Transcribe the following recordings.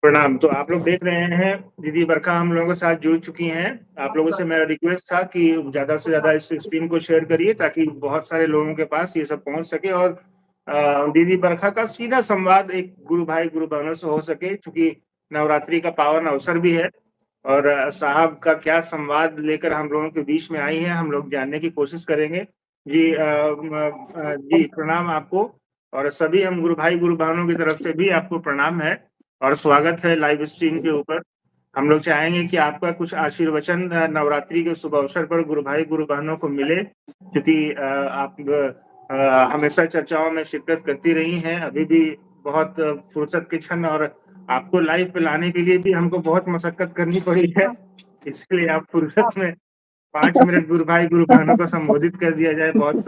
प्रणाम। तो आप लोग देख रहे हैं दीदी बरखा हम लोगों के साथ जुड़ चुकी हैं। आप लोगों से मेरा रिक्वेस्ट था कि ज़्यादा से ज़्यादा इस स्ट्रीम को शेयर करिए ताकि बहुत सारे लोगों के पास ये सब पहुंच सके और दीदी बरखा का सीधा संवाद एक गुरु भाई गुरु बहनों से हो सके, क्योंकि नवरात्रि का पावन अवसर भी है। और साहब का क्या संवाद लेकर हम लोगों के बीच में आई है, हम लोग जानने की कोशिश करेंगे। जी जी प्रणाम आपको। और सभी हम गुरु भाई गुरु बहनों की तरफ से भी आपको प्रणाम है और स्वागत है लाइव स्ट्रीम के ऊपर। हम लोग चाहेंगे कि आपका कुछ आशीर्वचन नवरात्रि के शुभ अवसर पर गुरु भाई गुरु बहनों को मिले, क्योंकि आप हमेशा चर्चाओं में शिरकत करती रही हैं। अभी भी बहुत फुर्सत के क्षण और आपको लाइव पे लाने के लिए भी हमको बहुत मशक्कत करनी पड़ी है, इसलिए आप फुर्सत में 5 मिनट गुरु भाई गुरु बहनों को संबोधित कर दिया जाए, बहुत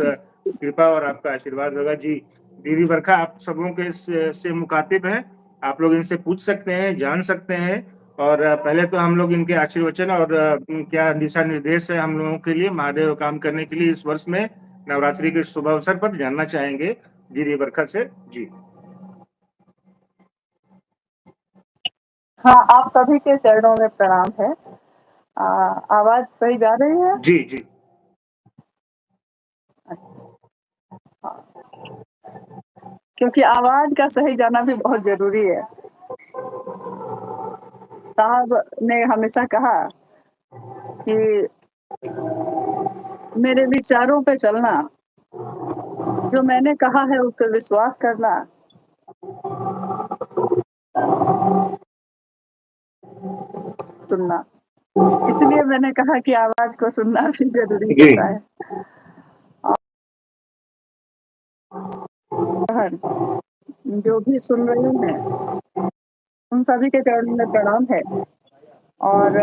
कृपा और आपका आशीर्वाद होगा। जी दीदी बरखा आप सबों के से मुखातिब हैं, आप लोग इनसे पूछ सकते हैं, जान सकते हैं। और पहले तो हम लोग इनके आशीर्वचन और क्या दिशा निर्देश है हम लोगों के लिए महादेव काम करने के लिए इस वर्ष में नवरात्रि के शुभ अवसर पर जानना चाहेंगे दीदी बरखा से। जी हाँ, आप सभी के चरणों में प्रणाम है। आवाज सही जा रही है? जी जी क्योंकि आवाज का सही जाना भी बहुत जरूरी है। साहब ने हमेशा कहा कि मेरे विचारों पे चलना, जो मैंने कहा है उस पर विश्वास करना, सुनना। इसलिए मैंने कहा कि आवाज को सुनना भी जरूरी होता है। और जो भी सुन रहे हैं उन सभी के चरणों में प्रणाम है। और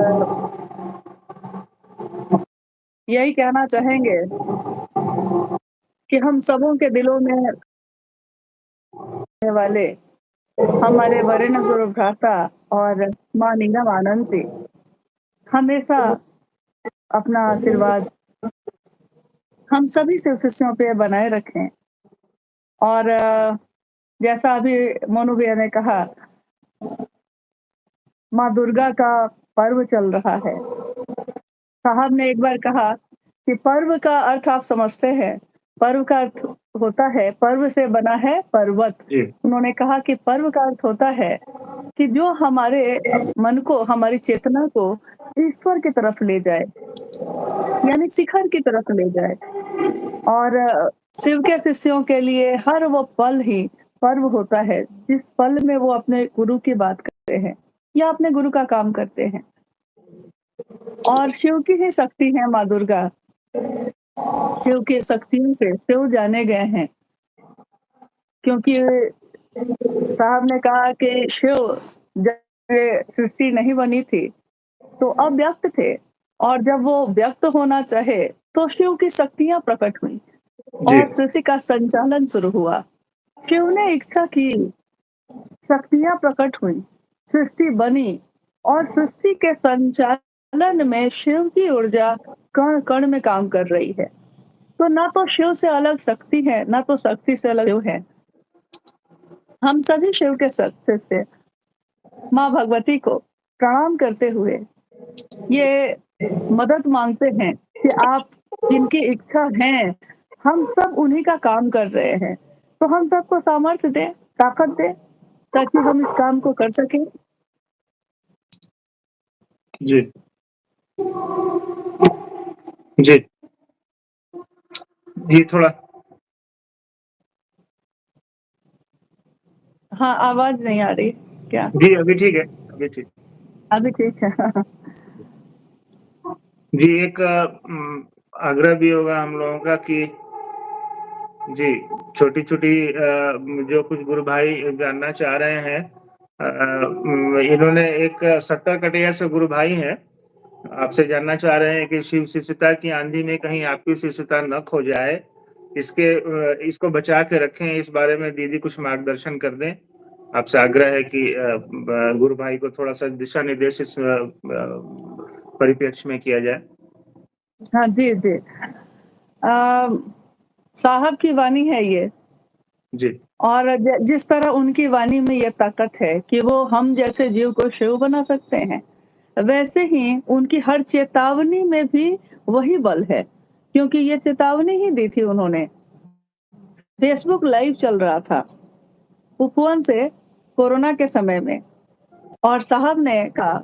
यही कहना चाहेंगे कि हम सबों के दिलों में रहने वाले हमारे वरिष्ठ गुरु भ्राता और माँ नीलम आनंद जी हमेशा अपना आशीर्वाद हम सभी शिष्यों पे बनाए रखें। और जैसा अभी मोनू भैया ने कहा, माँ दुर्गा का पर्व चल रहा है। साहब ने एक बार कहा कि पर्व का अर्थ आप समझते हैं, पर्व का अर्थ होता है, पर्व से बना है पर्वत। उन्होंने कहा कि पर्व का अर्थ होता है कि जो हमारे मन को, हमारी चेतना को ईश्वर की तरफ ले जाए, यानी शिखर की तरफ ले जाए। और शिव के शिष्यों के लिए हर वो पल ही पर्व होता है जिस पल में वो अपने गुरु की बात करते हैं या अपने गुरु का काम करते हैं। और शिव की ही शक्ति है माँ दुर्गा, शिव की शक्तियों से शिव जाने गए हैं। क्योंकि साहब ने कहा कि शिव जब सृष्टि नहीं बनी थी तो अव्यक्त थे, और जब वो व्यक्त होना चाहे तो शिव की शक्तियां प्रकट हुई और सृष्टि का संचालन शुरू हुआ। शिव ने इच्छा की, शक्तियां प्रकट हुई, सृष्टि बनी, और सृष्टि के संचालन में शिव की ऊर्जा कण कण में काम कर रही है। तो ना तो शिव से अलग शक्ति है, ना तो शक्ति से अलग शिव है। हम सभी शिव के शिष्य माँ भगवती को प्रणाम करते हुए ये मदद मांगते हैं कि आप जिनकी इच्छा है, हम सब उन्हीं का काम कर रहे हैं, तो हम सबको सामर्थ्य दें, ताकत दें, ताकि हम इस काम को कर सकें। जी जी जी थोड़ा हाँ, आवाज नहीं आ रही क्या? जी अभी ठीक है, अभी ठीक, अभी ठीक है। जी एक आग्रह भी होगा हम लोगों का कि जी छोटी छोटी जो कुछ गुरु भाई जानना चाह रहे हैं, इन्होंने एक 70 कटैया से गुरु भाई हैं, आपसे जानना चाह रहे हैं कि शिव शिष्यता की आंधी में कहीं आपकी शिष्यता न खो जाए, इसको बचा के रखें, इस बारे में दीदी कुछ मार्गदर्शन कर दें। आपसे आग्रह है कि गुरु भाई को थोड़ा सा दिशा निर्देश इस परिप्रेक्ष्य में किया जाए। हाँ जी जी, साहब की वाणी है ये जी। और जिस तरह उनकी वाणी में ये ताकत है कि वो हम जैसे जीव को शिव बना सकते हैं, वैसे ही उनकी हर चेतावनी में भी वही बल है, क्योंकि ये चेतावनी ही दी थी उन्होंने। फेसबुक लाइव चल रहा था, उपवन से कोरोना के समय में, और साहब ने कहा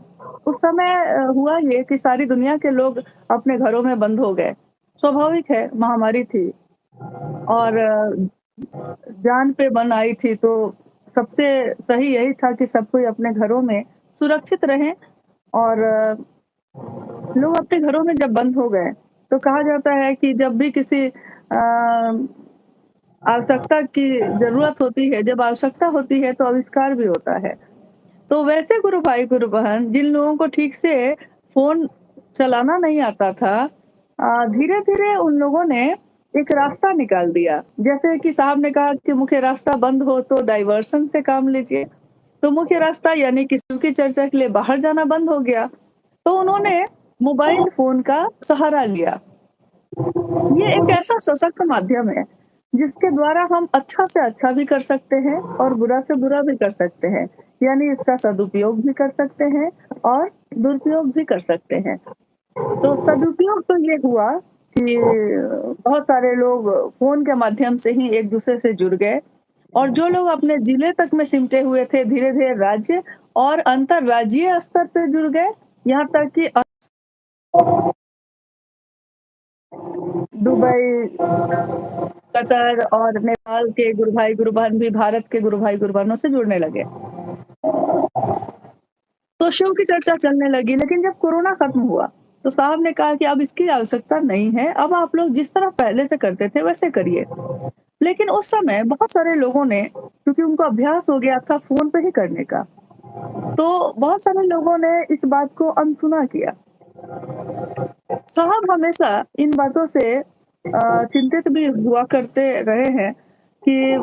उस समय हुआ ये कि सारी दुनिया के लोग अपने घरों में बंद हो गए। स्वाभाविक है, महामारी थी और जान पे बन आई थी, तो सबसे सही यही था कि सब कोई अपने घरों में सुरक्षित रहें और लोग अपने घरों में जब बंद हो गए, तो कहा जाता है कि जब भी किसी आवश्यकता की ज़रूरत होती है, जब आवश्यकता होती है तो आविष्कार भी होता है। तो वैसे गुरु भाई, गुरु बहन जिन लोगों को ठीक से फ़ोन चलाना नहीं आता था, धीरे-धीरे उन लोगों ने एक रास्ता निकाल दिया। जैसे कि साहब ने कहा कि मुख्य रास्ता बंद हो तो डायवर्सन से काम लीजिए। तो मुख्य रास्ता यानी कि शिव की चर्चा के लिए बाहर जाना बंद हो गया। तो उन्होंने मोबाइल फ़ोन का सहारा लिया। ये एक ऐसा सशक्त माध्यम है, जिसके द्वारा हम अच्छा से अच्छा भी कर सकते हैं और बुरा से बुरा भी कर सकते हैं। यानी इसका सदुपयोग भी कर सकते हैं और दुरुपयोग भी कर सकते हैं। तो सदुपयोग तो ये हुआ कि बहुत सारे लोग फ़ोन के माध्यम से ही एक-दूसरे से जुड़ गए और जो लोग अपने जिले तक में सिमटे हुए थे, धीरे-धीरे राज्य और अंतर्राज्यीय स्तर पे जुड़ गए। यहाँ तक कि दुबई, कतर और नेपाल के गुरु भाई, गुरु बहन भी भारत के गुरु भाई, गुरु बहनों से जुड़ने लगे। तो शिव की चर्चा चलने लगी, लेकिन जब कोरोना खत्म हुआ, तो साहब ने कहा कि अब इसकी आवश्यकता नहीं है, अब आप लोग जिस तरह पहले से करते थे वैसे करिए। लेकिन उस समय बहुत सारे लोगों ने, क्योंकि उनको अभ्यास हो गया था फ़ोन पे ही करने का, तो बहुत सारे लोगों ने इस बात को अनसुना किया। साहब हमेशा इन बातों से चिंतित भी हुआ करते रहे हैं कि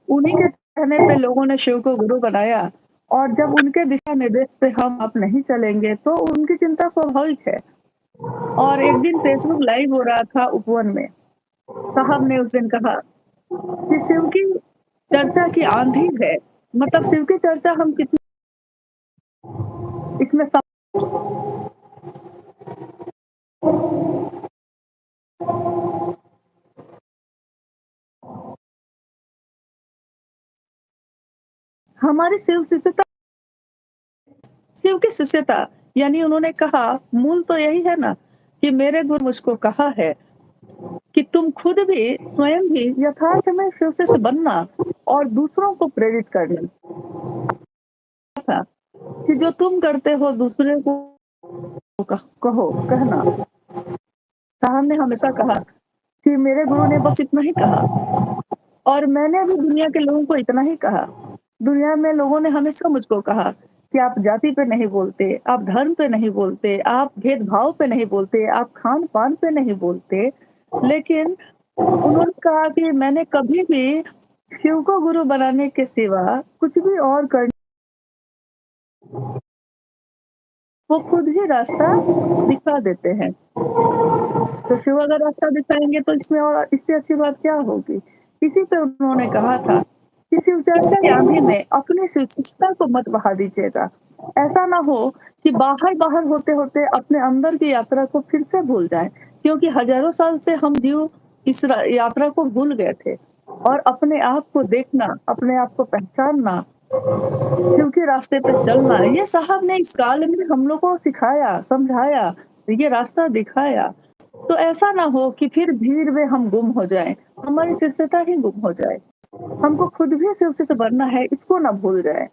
उन्हीं के कहने पे लोगों ने शिव को गुरु बनाया और जब उनके दिशा निर्देश पे हम अब नहीं चलेंगे, तो उनकी चिंता स्वाभाविक है। और एक दिन फेसबुक लाइव हो रहा था उपवन में। साहब ने उस दिन कहा कि शिव की चर्चा की आँधी है, मतलब शिव की चर्चा हम कितनी इसमें हमारी शिव की शिष्यता, यानी उन्होंने कहा मूल तो यही है ना कि मेरे गुरु मुझको कहा है कि तुम खुद भी स्वयं भी यथार्थ में शिव शिष्य बनना और दूसरों को प्रेरित करना था कि जो तुम करते हो दूसरे को कहना। साहब ने हमेशा कहा कि मेरे गुरु ने बस इतना ही कहा और मैंने भी दुनिया के लोगों को इतना ही कहा। दुनिया में लोगों ने हमेशा मुझको कहा कि आप जाति पे नहीं बोलते, आप धर्म पे नहीं बोलते, आप भेदभाव पे नहीं बोलते, आप खान-पान पे नहीं बोलते। लेकिन उन्होंने कहा कि मैंने कभी भी शिव को गुरु बनाने के सिवा कुछ भी और कर वो खुद ही रास्ता दिखा देते हैं। तो शिव अगर रास्ता दिखाएँगे तो इसमें और इससे अच्छी बात क्या होगी? इसी पे उन्होंने कहा था कि शिव चर्चा की आँधी में अपनी शिक्षितता को मत बहा दीजिएगा। ऐसा ना हो कि बाहर-बाहर होते-होते अपने अंदर की यात्रा को फिर से भूल जाएँ, क्योंकि हज़ारों साल से हम जीव इस यात्रा को भूल गए थे और अपने आप को देखना, अपने आप को पहचानना, शिव के रास्ते पे चलना, ये साहब ने इस काल में हम लोग को सिखाया, समझाया, ये रास्ता दिखाया। तो ऐसा ना हो कि फिर भीड़ में हम गुम हो जाएँ, हमारी शिष्यता ही गुम हो जाए। हमको खुद भी शिव से बनना है, इसको ना भूल जाएँ।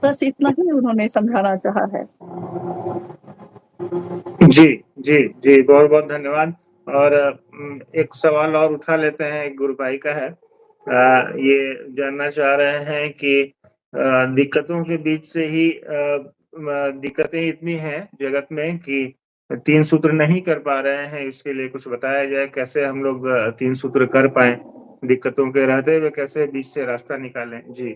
बस इतना ही उन्होंने समझाना चाहा है। जी, जी, जी, बहुत-बहुत धन्यवाद और एक सवाल और उठा लेते हैं, एक गुरु भाई का है। ये जानना चाह रहे हैं कि दिक्कतों के बीच से ही दिक्कतें इतनी हैं जगत में कि 3 सूत्र नहीं कर पा रहे हैं, इसके लिए कुछ बताया जाए, कैसे हम लोग 3 सूत्र कर पाएँ? दिक्कतों के रहते हुए कैसे बीच से रास्ता निकालें? जी।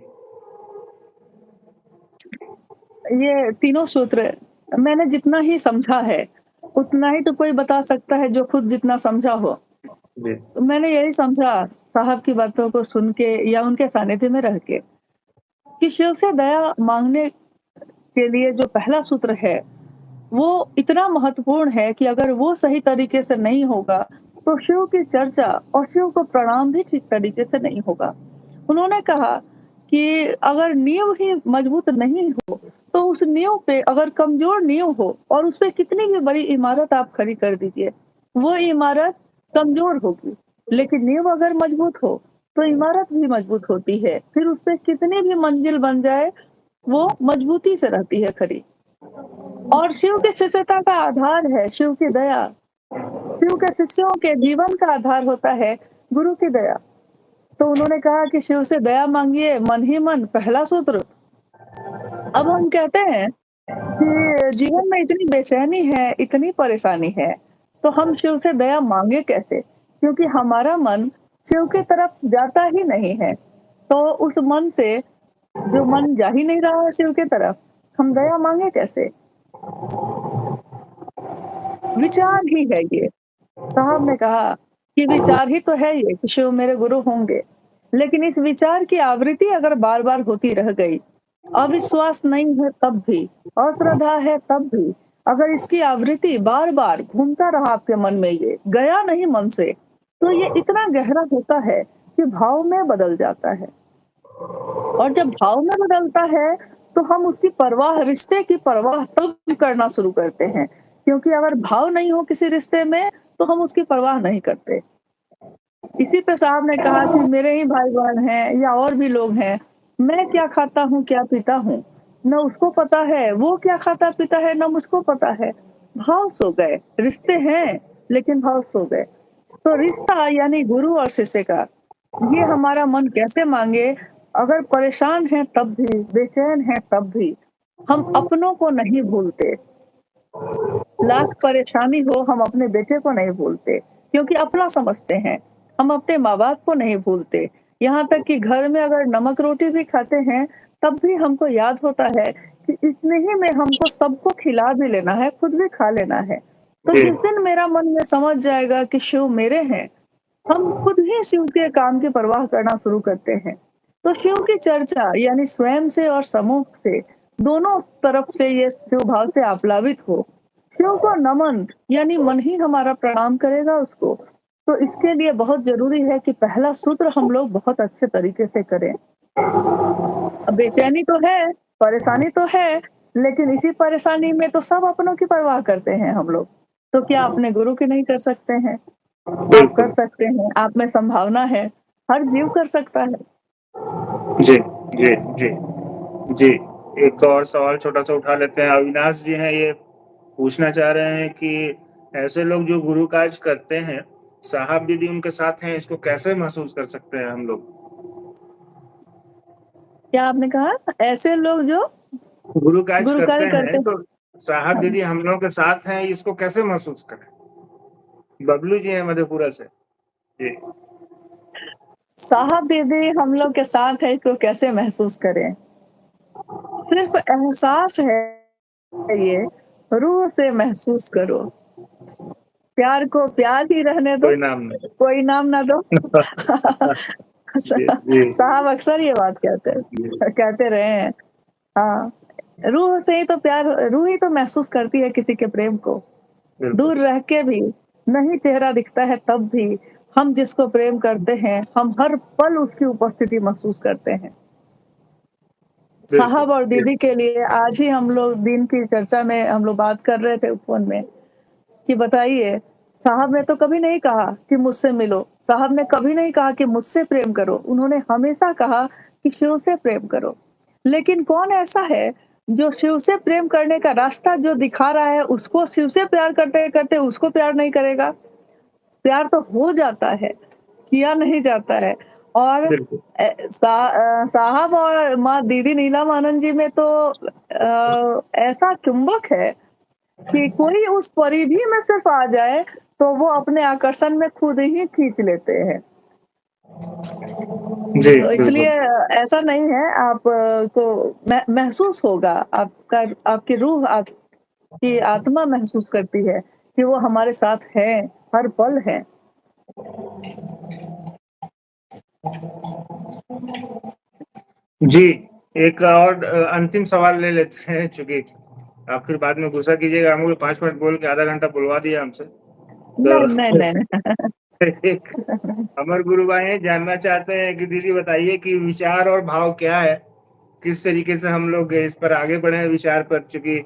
ये तीनों सूत्र मैंने जितना ही समझा है, उतना ही तो कोई बता सकता है जो खुद जितना समझा हो। जी। तो मैंने यही समझा साहब की बातों को सुन के या उनके सानिध्य में रह के, कि शिव से दया माँगने के लिए जो पहला सूत्र है, वो इतना महत्वपूर्ण है कि अगर वो सही तरीके से नहीं होगा, तो शिव की चर्चा और शिव को प्रणाम भी ठीक तरीके से नहीं होगा। उन्होंने कहा कि अगर नींव ही मजबूत नहीं हो, तो उस नींव पे अगर कमज़ोर नींव हो और उसपे कितनी भी बड़ी इमारत आप खड़ी कर दीजिए, वो इमारत कमज़ोर होगी। लेकिन नींव अगर मजबूत हो, तो इमारत भी मजबूत होती है। फिर उसपे कितनी भी मंजिल बन जाए, वो मजबूती से रहती है खड़ी। और शिव की शिष्यता का आधार है शिव की दया। शिव के शिष्यों के जीवन का आधार होता है गुरु की दया। तो उन्होंने कहा कि शिव से दया माँगिए मन ही मन, पहला सूत्र। अब हम कहते हैं कि जीवन में इतनी बेचैनी है, इतनी परेशानी है, तो हम शिव से दया माँगे कैसे? क्योंकि हमारा मन शिव की तरफ जाता ही नहीं है। तो उस मन से जो मन जा ही नहीं रहा है शिव की तरफ, हम दया माँगे कैसे? विचार ही है ये। साहब ने कहा कि विचार ही तो है ये कि शिव मेरे गुरु होंगे। लेकिन इस विचार की आवृत्ति अगर बार-बार होती रह गई, अविश्वास नहीं है तब भी, अश्रद्धा है तब भी, अगर इसकी आवृत्ति बार-बार घूमता रहा आपके मन में ये, गया नहीं मन से, तो ये इतना गहरा होता है कि भाव में बदल जाता है। और जब भाव में बदलता है, तो हम उसकी परवाह रिश्ते की परवाह तब करना शुरू करते हैं। क्योंकि अगर भाव नहीं हो किसी रिश्ते में, तो हम उसकी परवाह नहीं करते। इसी पे साहब ने कहा कि मेरे ही भाई-बहन हैं या और भी लोग हैं, मैं क्या खाता हूँ, क्या पीता हूँ, ना उसको पता है, वो क्या खाता-पीता है, ना मुझको पता है। भाव सो गए, रिश्ते हैं, लेकिन भाव सो गए। तो रिश्ता यानी गुरु और शिष्य का, ये हमारा मन कैसे माँगे, अगर परेशान हैं तब भी, बेचैन हैं तब भी, हम अपनों को नहीं भूलते। लाख परेशानी हो, हम अपने बेटे को नहीं भूलते, क्योंकि अपना समझते हैं। हम अपने माँ-बाप को नहीं भूलते। यहाँ तक कि घर में अगर नमक रोटी भी खाते हैं, तब भी हमको याद होता है कि इतने ही में हमको सबको खिला भी लेना है, खुद भी खा लेना है। तो जी, जिस दिन मेरा मन ये समझ जाएगा कि शिव मेरे हैं, हम खुद ही शिव के काम की परवाह करना शुरू करते हैं। तो शिव की चर्चा यानी स्वयं से और समूह से, दोनों तरफ से ये शिव भाव से आप्लावित हो। शिव को नमन यानी मन ही हमारा प्रणाम करेगा उसको। तो इसके लिए बहुत ज़रूरी है कि पहला सूत्र हम लोग बहुत अच्छे तरीके से करें। अब बेचैनी तो है, परेशानी तो है, लेकिन इसी परेशानी में तो सब अपनों की परवाह करते हैं हम लोग। तो क्या अपने गुरु की नहीं कर सकते हैं? आप कर बिल्कुल। सकते हैं, आप में संभावना है, हर जीव कर सकता है। जी, जी, जी, जी। एक और सवाल छोटा-सा उठा लेते हैं। अविनाश जी हैं ये पूछना चाह रहे हैं कि ऐसे लोग जो गुरु काज करते हैं, साहब दीदी उनके साथ हैं, इसको कैसे महसूस कर सकते हैं हम लोग? क्या आपने कहा? ऐसे लोग जो गुरु काज गुरु करते कार्य करते हैं, तो साहब हाँ, दीदी हम लोग के साथ हैं, इसको कैसे महसूस करें? बबलू जी हैं मधेपुरा से। जी, साहब दीदी हम लोग के साथ है इसको कैसे महसूस करें? सिर्फ़ एहसास है ये, रूह से महसूस करो। प्यार को प्यार ही रहने दो, कोई नाम नहीं। कोई नाम ना दो। जी, जी, साहब अक्सर ये बात जी, कहते रहे हैं। हाँ, रूह से ही तो प्यार रूह ही तो महसूस करती है किसी के प्रेम को। बिल्कुल, दूर रह के भी, नहीं चेहरा दिखता है तब भी, हम जिसको प्रेम करते हैं, हम हर पल उसकी उपस्थिति महसूस करते हैं। बिल्कुल, साहब और जी, दीदी के लिए आज ही हम लोग दिन की चर्चा में हम लोग बात कर रहे थे फ़ोन में कि बताइए, साहब ने तो कभी नहीं कहा कि मुझसे मिलो, साहब ने कभी नहीं कहा कि मुझसे प्रेम करो, उन्होंने हमेशा कहा कि शिव से प्रेम करो। लेकिन कौन ऐसा है, जो शिव से प्रेम करने का रास्ता जो दिखा रहा है, उसको शिव से प्यार करते-करते उसको प्यार नहीं करेगा? प्यार तो हो जाता है, किया नहीं जाता है और बिल्कुल, साहब और माँ दीदी नीलम आनंद जी में तो ऐसा चुंबक है कि कोई उस परिधि में सिर्फ आ जाए, तो वो अपने आकर्षण में खुद ही खींच लेते हैं। जी, तो इसलिए बिल्कुल, ऐसा नहीं है आप को महसूस होगा, आपका आपकी रूह, आपकी आत्मा महसूस करती है कि वो हमारे साथ हैं, हर पल हैं। जी, एक और अंतिम सवाल ले लेते हैं चूँकि आप फिर बाद में गुस्सा कीजिएगा हम लोग 5 मिनट बोल के आधा घंटा बुलवा दिया हमसे। तो नहीं, नहीं, नहीं, नहीं। एक अमर गुरु भाई हैं, जानना चाहते हैं कि दीदी बताइए कि विचार और भाव क्या है? किस तरीके से हम लोग इस पर आगे बढ़े हैं विचार पर? चूँकि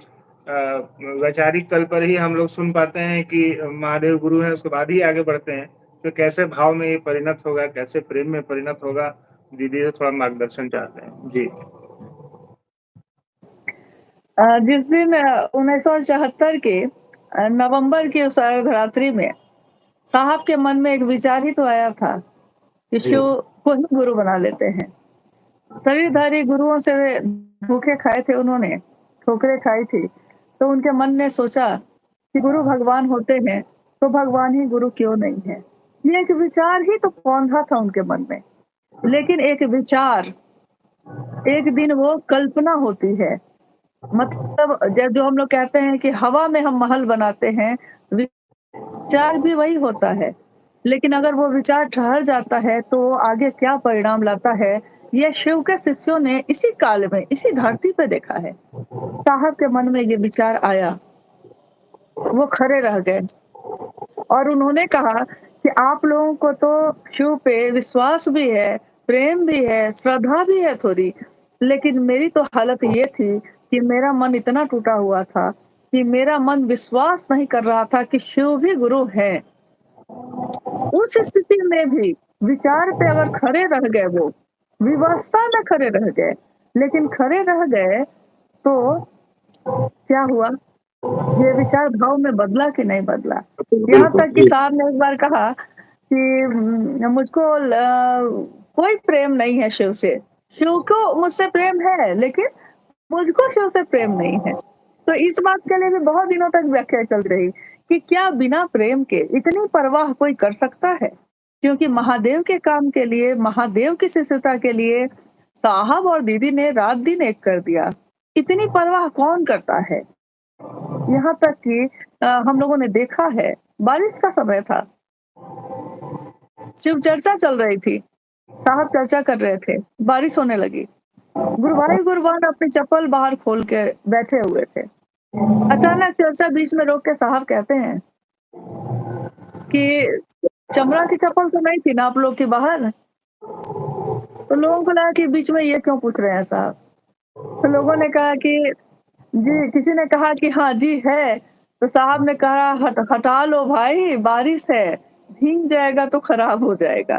वैचारिक तल पर ही हम लोग सुन पाते हैं कि महादेव गुरु हैं, उसके बाद ही आगे बढ़ते हैं। तो कैसे भाव में ये परिणत होगा, कैसे प्रेम में परिणत होगा? दीदी से थोड़ा मार्गदर्शन चाहते हैं। जी। जिस दिन 1974 के नवंबर की उस अर्धरात्रि में साहब के मन में एक विचार ही तो आया था कि जी। शिव को ही गुरु बना लेते हैं। शरीरधारी गुरुओं से धोखे खाए थे उन्होंने, ठोकरें खाई थी, तो उनके मन ने सोचा कि गुरु भगवान होते हैं, तो भगवान ही गुरु क्यों नहीं है? ये एक विचार ही तो कौंधा था उनके मन में। लेकिन एक विचार, एक दिन वो कल्पना होती है। मतलब जो हम लोग कहते हैं कि हवा में हम महल बनाते हैं, विचार भी वही होता है। लेकिन अगर वो विचार ठहर जाता है, तो वो आगे क्या परिणाम लाता है, ये शिव के शिष्यों ने इसी काल में, इसी धरती पे देखा है। साहब के मन में ये विचार आया, वो खड़े रह गए और उन्होंने कहा कि आप लोगों को तो शिव पे विश्वास भी है, प्रेम भी है, श्रद्धा भी है थोड़ी, लेकिन मेरी तो हालत ये थी कि मेरा मन इतना टूटा हुआ था कि मेरा मन विश्वास नहीं कर रहा था कि शिव भी गुरु हैं। उस स्थिति में भी विचार पे अगर खड़े रह गए वो, विवस्ता में खड़े रह गए, लेकिन खड़े रह गए तो क्या हुआ? ये विचार भाव में बदला कि नहीं बदला? यहाँ बिल्कुल, तक कि जी। साहब ने एक बार कहा कि मुझको कोई प्रेम नहीं है शिव से। शिव को मुझसे प्रेम है, लेकिन मुझको शिव से प्रेम नहीं है। तो इस बात के लिए भी बहुत दिनों तक व्याख्या चल रही कि क्या बिना प्रेम के इतनी परवाह कोई कर सकता है? क्योंकि महादेव के काम के लिए, महादेव की शिष्यता के लिए साहब और दीदी ने रात-दिन एक कर दिया। इतनी परवाह कौन करता है? यहाँ तक कि हम लोगों ने देखा है, बारिश का समय था। शिव चर्चा चल रही थी, साहब चर्चा कर रहे थे, बारिश होने लगी। गुरु भाई गुरबान अपनी चप्पल बाहर खोल के बैठे हुए थे। अचानक चर्चा बीच में रोक के साहब कहते हैं कि चमड़ा की चप्पल तो नहीं थी ना आप लोग की बाहर? तो लोगों को लगा कि बीच में ये क्यों पूछ रहे हैं साहब? तो लोगों ने कहा कि जी, किसी ने कहा कि हाँ जी है, तो साहब ने कहा हटा लो भाई बारिश है, भीग जाएगा तो खराब हो जाएगा।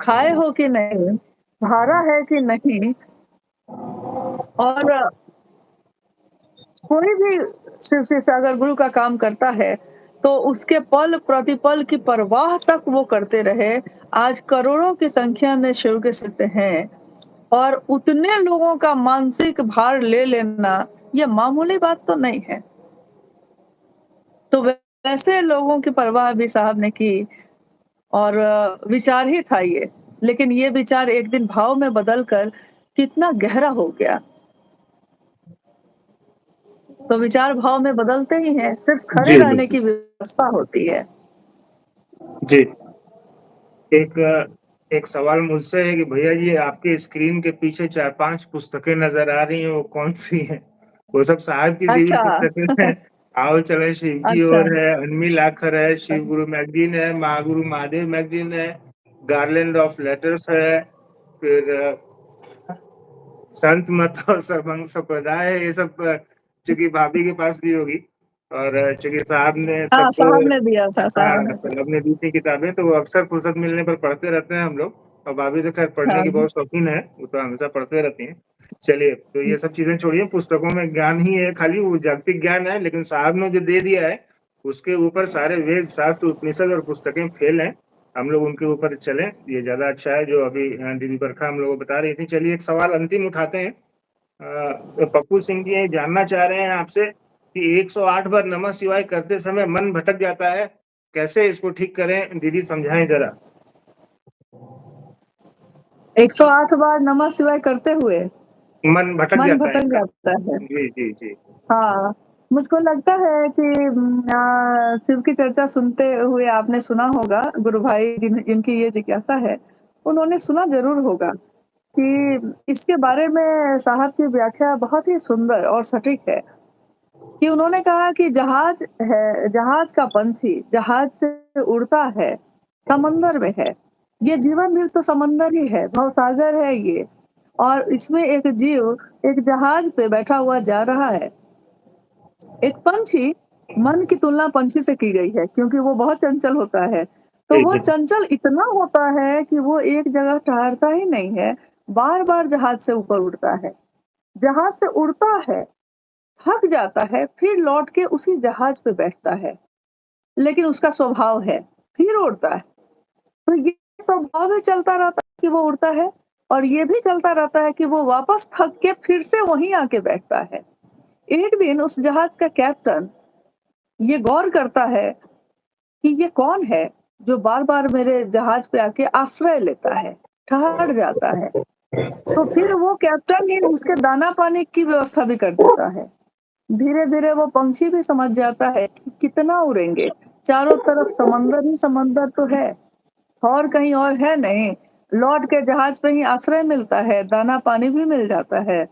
खाए हो कि नहीं? भारा है कि नहीं? और कोई भी शिव से अगर गुरु का काम करता है, तो उसके पल प्रतिपल की परवाह तक वो करते रहे। आज करोड़ों की संख्या में शिव के शिष्य हैं और उतने लोगों का मानसिक भार ले लेना, ये मामूली बात तो नहीं है। तो वैसे लोगों की परवाह भी साहब ने की और विचार ही था ये। लेकिन ये विचार एक दिन भाव में बदल कर कितना गहरा हो गया। तो विचार भाव में बदलते ही हैं, सिर्फ खड़े जी, रहने बिल्कुल। की व्यवस्था होती है। जी। एक एक सवाल मुझसे है कि भैया जी आपके स्क्रीन के पीछे 4-5 पुस्तकें नज़र आ रही हैं, वो कौन-सी हैं? वो सब साहब की दी हुई अच्छा, पुस्तकें हैं। आओ चलें शिव की अच्छा, ओर है, उन्मिल आखर है, शिव गुरु मैगज़ीन है, महागुरु महादेव मैगज़ीन है, गार्लैंड ऑफ लेटर्स है, फिर संत मत और सर्वंग संप्रदाय है, ये सब चूँकि भाभी के पास भी होगी और चूँकि साहब ने हाँ, सबको साहब ने दिया था, साहब हाँ, ने दिया। साहब ने दी थी किताबें, तो वो अक्सर फुर्सत मिलने पर पढ़ते रहते हैं हम लोग और भाभी तो खैर पढ़ने की हाँ, बहुत शौकीन है, वो तो हमेशा पढ़ते रहती हैं। चलिए, तो ये सब चीज़ें छोड़िए, पुस्तकों में ज्ञान ही है खाली, वो जागतिक ज्ञान है, लेकिन साहब ने जो दे दिया है, उसके ऊपर सारे वेद, शास्त्र, उपनिषद और पुस्तकें फेल हैं। हम लोग उनके ऊपर चलें, ये ज़्यादा अच्छा है, जो अभी दीदी बरखा हम लोग को बता रही थी। चलिए, एक सवाल अंतिम उठाते हैं। तो पप्पू सिंह जी ये जानना चाह रहे हैं आपसे कि 108 बार नमः शिवाय करते समय मन भटक जाता है, कैसे इसको ठीक करें? दीदी समझाएँ ज़रा। 108 बार नमः शिवाय करते हुए मन भटक मन जाता है भटक इनका। जाता है। जी, जी, जी। हाँ, मुझको लगता है कि शिव की चर्चा सुनते हुए आपने सुना होगा, गुरु भाई जिनकी ये जिज्ञासा है, उन्होंने सुना ज़रूर होगा कि इसके बारे में साहब की व्याख्या बहुत ही सुंदर और सटीक है कि उन्होंने कहा कि जहाज का पंछी जहाज से उड़ता है, समंदर में है। ये जीवन भी तो समंदर ही है, भवसागर है ये और इसमें एक जीव एक जहाज पे बैठा हुआ जा रहा है। एक पंछी मन की तुलना पंछी से की गई है क्योंकि वो बहुत चंचल होता है। तो जी, वो जी। चंचल इतना होता है कि वो एक जगह ठहरता ही नहीं है, बार-बार जहाज से ऊपर उड़ता है। जहाज से उड़ता है, थक जाता है, फिर लौट के उसी जहाज पे बैठता है। लेकिन उसका स्वभाव है, फिर उड़ता है। तो ये स्वभाव भी चलता रहता है कि वो उड़ता है और ये भी चलता रहता है कि वो वापस थक के फिर से वहीं आके बैठता है। एक दिन उस जहाज का कैप्टन ये गौर करता है कि ये कौन है जो बार-बार मेरे जहाज पे आके आश्रय लेता है, ठहर जाता है। तो फिर वो कैप्टन ही उसके दाना-पानी की व्यवस्था भी कर देता है। धीरे-धीरे वो पंछी भी समझ जाता है कि कितना उड़ेंगे, चारों तरफ समंदर ही समंदर तो है, और कहीं और है नहीं। लौट के जहाज पे ही आश्रय मिलता है, दाना-पानी भी मिल जाता है।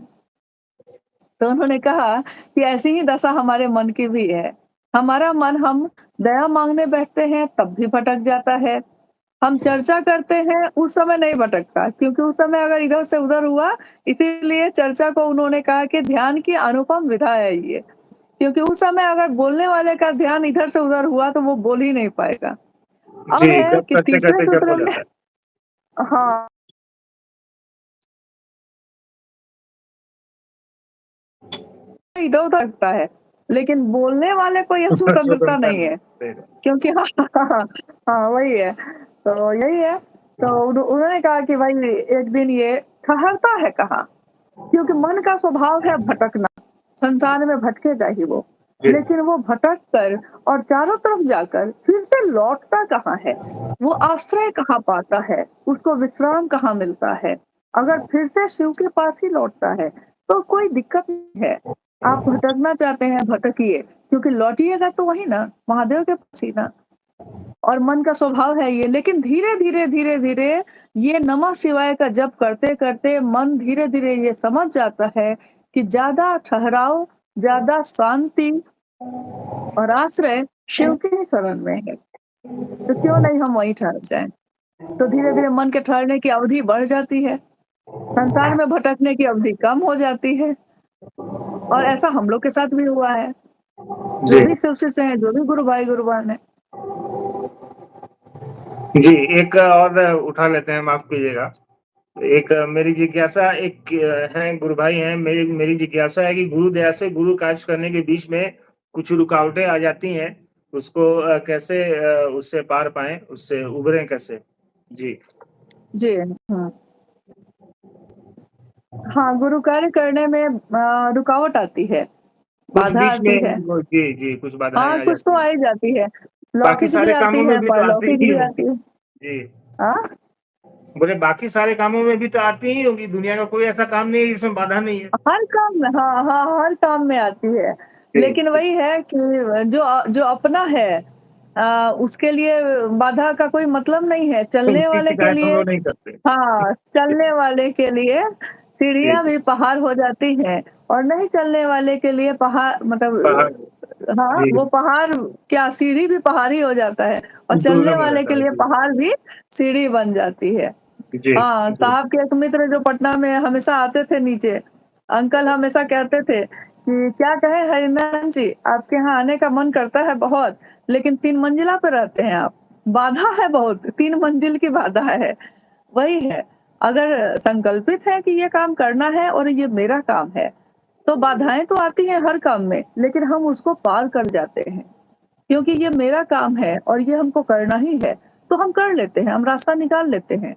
तो उन्होंने कहा कि ऐसी ही दशा हमारे मन की भी है। हमारा मन हम दया माँगने बैठते हैं तब भी भटक जाता है। हम चर्चा करते हैं उस समय नहीं भटकता क्योंकि उस समय अगर इधर से उधर हुआ इसीलिए चर्चा को उन्होंने कहा कि ध्यान की अनुपम विधा है ये। क्योंकि उस समय अगर बोलने वाले का ध्यान इधर से उधर हुआ तो वो बोल ही नहीं पाएगा। अब जी, है गप कि तीसरे करते-करते गप हो सूत्र में जाता है। हाँ, इधर-उधर हटता है, लेकिन बोलने वाले को यह स्वतंत्रता स्वतंत्रता नहीं नहीं है। है। क्योंकि हाँ, हाँ, हाँ, वही है। तो यही है, तो उन्होंने कहा कि भाई एक दिन ये ठहरता है कहाँ? क्योंकि मन का स्वभाव है भटकना, संसार में भटकेगा ही वो। जी, लेकिन वो भटक कर और चारों तरफ जाकर फिर से लौटता कहाँ है? वो आश्रय कहाँ पाता है? उसको विश्राम कहाँ मिलता है? अगर फिर से शिव के पास ही लौटता है, तो कोई दिक्कत नहीं है। आप भटकना चाहते हैं, भटकिए, क्योंकि लौटिएगा तो वही ना, महादेव के पास ही ना। और मन का स्वभाव है ये, लेकिन धीरे-धीरे, धीरे-धीरे ये नमः शिवाय का जप करते-करते मन धीरे-धीरे ये समझ जाता है कि ज़्यादा ठहराव, ज़्यादा शांति और आश्रय शिव के ही शरण में है, तो क्यों नहीं हम वहीं ठहर जाएँ। तो धीरे-धीरे मन के ठहरने की अवधि बढ़ जाती है, संसार में भटकने की अवधि कम हो जाती है और ऐसा हम लोग के साथ भी हुआ है। जो जी। भी शिव शिष्य हैं, जो भी गुरु भाई गुरुबहन हैं। जी, एक और उठा लेते हैं, माफ़ कीजिएगा। एक मेरी जिज्ञासा एक है, गुरु भाई हैं, मेरी मेरी जिज्ञासा है कि गुरु दया से गुरु कार्य करने के बीच में कुछ रुकावटें आ जाती हैं, उसको कैसे उससे पार पाएँ, उससे उभरें कैसे? जी। जी, हाँ। हाँ, गुरु कार्य करने में रुकावट आती है, कुछ बाधा बीच आती है। में वो जी, जी, कुछ बाधाएँ हाँ, आ कुछ तो जाती आ हैं। ही जाती है, बाकी लौकिक भी सारे आती कामों में है, भी तो आती पारलौकिक ही भी होंगी। आती है। जी, हाँ? बोले बाकी सारे कामों में भी तो आती ही होंगी, दुनिया का कोई ऐसा काम नहीं है जिसमें बाधा नहीं है। हर काम में हाँ, हाँ, हर काम में आती है। जी, लेकिन वही है कि जो अपना है उसके लिए बाधा का कोई मतलब नहीं है, तो चलने उसकी वाले के शिकायत हम लिए लोग नहीं करते। हाँ, जी, चलने वाले के लिए जी, सीढ़ियाँ भी पहाड़ हो जाती हैं और नहीं चलने वाले के लिए पहाड़ पहाड़ मतलब हाँ, जी, वो पहाड़ क्या सीढ़ी भी पहाड़ ही हो जाता है और चलने दुर्गम हो वाले जाता के है। लिए जी, पहाड़ भी सीढ़ी बन जाती है। जी, हाँ, जी, साहब के एक मित्र जो पटना में हमेशा आते थे नीचे, अंकल हमेशा कहते थे कि क्या कहें हरिनारायण जी, आपके यहाँ आने का मन करता है बहुत, लेकिन 3 मंजिला पे रहते हैं आप। बाधा है बहुत, 3 मंजिल की बाधा है। वही है, अगर संकल्पित है कि ये काम करना है और ये मेरा काम है, तो बाधाएँ तो आती हैं हर काम में, लेकिन हम उसको पार कर जाते हैं। क्योंकि ये मेरा काम है और ये हमको करना ही है, तो हम कर लेते हैं, हम रास्ता निकाल लेते हैं।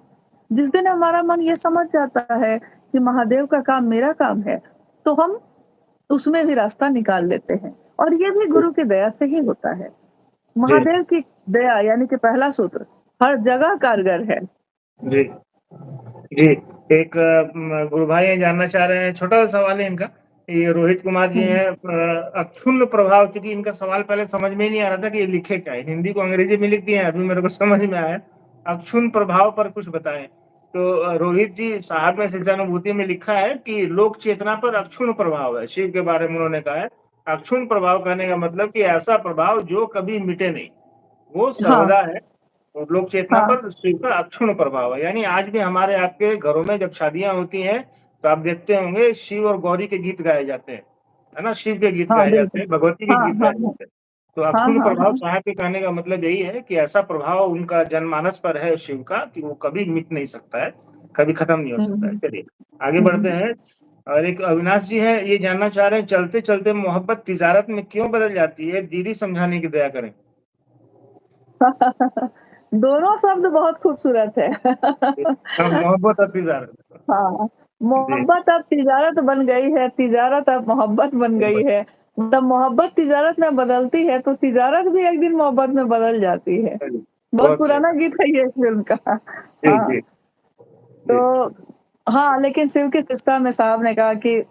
जिस दिन हमारा मन ये समझ जाता है कि महादेव का काम मेरा काम है, तो हम उसमें भी रास्ता निकाल लेते हैं और ये भी गुरु की दया से ही होता है। जी, महादेव की दया यानी कि पहला सूत्र हर जगह कारगर है। जी, जी। एक गुरु भाई हैं, जानना चाह रहे हैं, छोटा-सा सवाल है इनका। ये रोहित कुमार जी हुँ। हैं, अक्षुण्ण प्रभाव, चूँकि इनका सवाल पहले समझ में ही नहीं आ रहा था कि ये लिखे क्या है? हिंदी को अंग्रेजी में लिख दिए हैं, अभी मेरे को समझ में आया। अक्षुण्ण प्रभाव पर कुछ बताएँ। तो रोहित जी साहब ने शिक्षानुभूति में लिखा है कि लोक चेतना पर अक्षुण्ण प्रभाव है। शिव के बारे में उन्होंने कहा है, अक्षुण्ण प्रभाव कहने का मतलब कि ऐसा प्रभाव जो कभी मिटे नहीं, वो हाँ, सर्वदा है। और लोक चेतना हाँ, पर शिव का अक्षुण्ण प्रभाव है। यानी आज भी हमारे आपके घरों में जब शादियां होती हैं, तो आप देखते होंगे शिव और गौरी के गीत गाए जाते हैं, है ना? शिव के गीत हाँ, गाए जाते बिल्कुल। हैं, भगवती के हाँ, गीत हाँ, गाए हाँ। जाते हैं। तो हाँ, अक्षुण्ण हाँ, प्रभाव हाँ। साहब के कहने का मतलब यही है कि ऐसा प्रभाव उनका जनमानस पर है शिव का कि वो कभी मिट नहीं सकता है, कभी खत्म नहीं हो हुँ, सकता है। हुँ। चलिए आगे हुँ, बढ़ते हुँ। हैं। और एक अविनाश जी हैं, ये जानना चाह रहे हैं, चलते-चलते मोहब्बत तिजारत में क्यों बदल जाती है? दीदी समझाने की दया करें। दोनों शब्द बहुत खूबसूरत है। हाँ, मोहब्बत और तिजारत। हाँ, जी, मोहब्बत अब तिजारत बन गई है, तिजारत अब मोहब्बत बन गई मोहब्बत। है। मतलब मोहब्बत तिजारत में बदलती है, तो तिजारत भी एक दिन मोहब्बत में बदल जाती है। सही, बहुत बहुत सही। पुराना गीत है ये फ़िल्म का। जी, हाँ, जी, जी। तो हाँ, लेकिन शिव की किस्सा में साहब ने कहा कि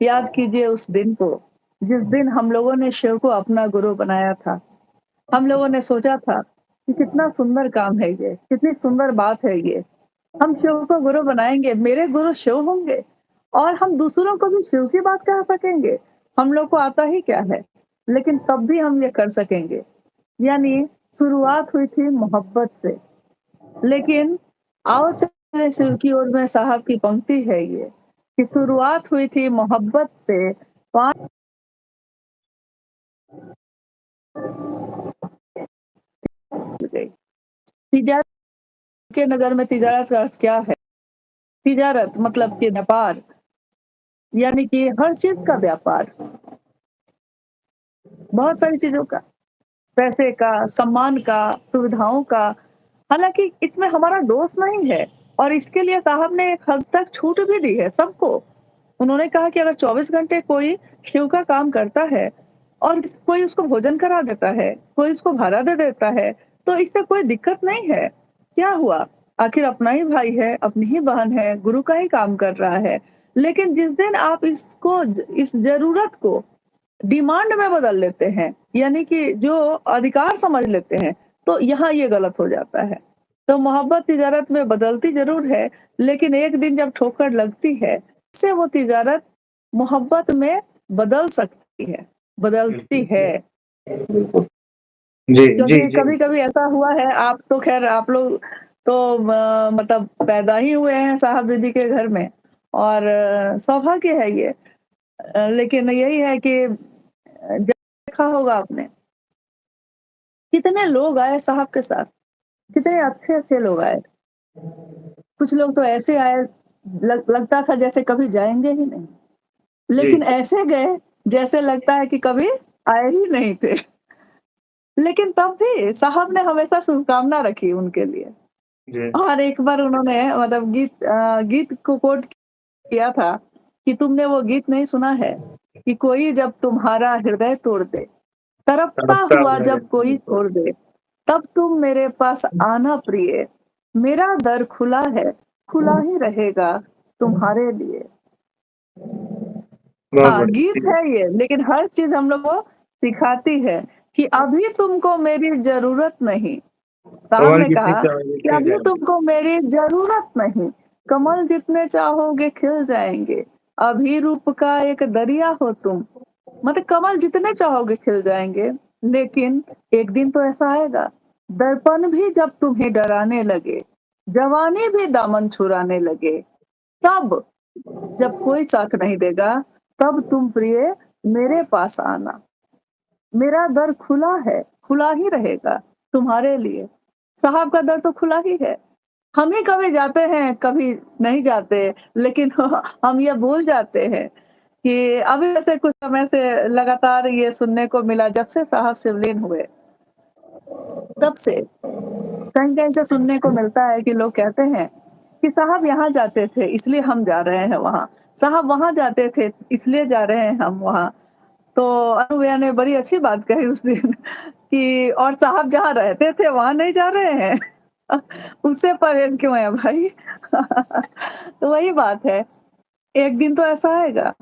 याद कीजिए उस दिन को, जिस दिन हम लोगों ने शिव को अपना गुरु बनाया था। हम लोगों ने सोचा था कि कितना सुंदर काम है ये, कितनी सुंदर बात है ये। हम शिव को गुरु बनाएँगे, मेरे गुरु शिव होंगे और हम दूसरों को भी शिव की बात कह सकेंगे। हम लोग को आता ही क्या है, लेकिन तब भी हम ये कर सकेंगे। यानी शुरुआत हुई थी मोहब्बत से, लेकिन आओ चले शिव की ओर में साहब की पंक्ति है ये, कि शुरुआत हुई थी मोहब्बत से, पाँच गई। तिजारत के नगर में तिजारत का अर्थ क्या है? तिजारत मतलब कि व्यापार, यानी कि हर चीज़ का व्यापार, बहुत सारी चीज़ों का, पैसे का, सम्मान का, सुविधाओं का। हालाँकि इसमें हमारा दोष नहीं है और इसके लिए साहब ने एक हद तक छूट भी दी है सबको। उन्होंने कहा कि अगर 24 घंटे कोई शिव का काम करता है और कोई उसको भोजन करा देता है, कोई उसको भाड़ा दे देता है, तो इससे कोई दिक्कत नहीं है। क्या हुआ? आखिर अपना ही भाई है, अपनी ही बहन है, गुरु का ही काम कर रहा है। लेकिन जिस दिन आप इस ज़रूरत को डिमांड में बदल लेते हैं, यानी कि जो अधिकार समझ लेते हैं, तो यहाँ ये गलत हो जाता है। तो मोहब्बत तिजारत में बदलती ज़रूर है, लेकिन एक दिन जब ठोकर लगती है, से वो तिजारत मोहब्बत में बदल सकती है, बदलती बिल्कुल। है। जी, जी, क्योंकि जी। कभी-कभी ऐसा हुआ है, आप तो ख़ैर आप लोग तो मतलब पैदा ही हुए हैं साहब दीदी के घर में और सौभाग्य है ये। लेकिन यही है कि जब देखा होगा आपने, कितने लोग आए साहब के साथ, कितने अच्छे-अच्छे लोग आए। कुछ लोग तो ऐसे आए लगता था जैसे कभी जाएँगे ही नहीं, जी, लेकिन ऐसे गए जैसे लगता है कि कभी आए ही नहीं थे। लेकिन तब भी साहब ने हमेशा शुभकामना रखी उनके लिए जी। और एक बार उन्होंने मतलब गीत को कोट किया था कि तुमने वो गीत नहीं सुना है कि कोई जब तुम्हारा हृदय तोड़ दे, तड़पता तड़पता हुआ हुआ जब कोई छोड़ दे, तब तुम मेरे पास आना प्रिय, मेरा दर खुला है, खुला ही रहेगा तुम्हारे लिए। बहुत हाँ, बढ़िया। गीत जी, है ये, लेकिन हर चीज़ हम लोग को सिखाती है कि अभी तुमको मेरी ज़रूरत नहीं। साहब कमल ने कितनी कहा चाहोगे कि खिल अभी जाएँगे। तुमको मेरी ज़रूरत नहीं, कमल जितने चाहोगे खिल जाएँगे, अभी रूप का एक दरिया हो तुम। मतलब कमल जितने चाहोगे खिल जाएँगे, लेकिन एक दिन तो ऐसा आएगा, दर्पण भी जब तुम्हें डराने लगे, जवानी भी दामन छुड़ाने लगे, तब जब कोई साथ नहीं देगा, तब तुम प्रिय मेरे पास आना। मेरा दर खुला है, खुला ही रहेगा तुम्हारे लिए। साहब का दर तो खुला ही है। हम ही कभी जाते हैं, कभी नहीं जाते, लेकिन हम ये भूल जाते हैं कि अभी जैसे कुछ समय से लगातार ये सुनने को मिला जब से साहब शिवलीन हुए, तब से कहीं-कहीं से सुनने को मिलता है कि लोग कहते हैं कि साहब यहाँ जाते थे, इसलिए हम जा रहे हैं वहाँ। साहब वहाँ जाते थे, इसलिए जा रहे हैं हम वहाँ। तो अनु भैया ने बड़ी अच्छी बात कही उस दिन कि और साहब जहाँ रहते थे वहाँ नहीं जा रहे हैं। उससे परे क्यों है भाई? तो वही बात है, एक दिन तो ऐसा आएगा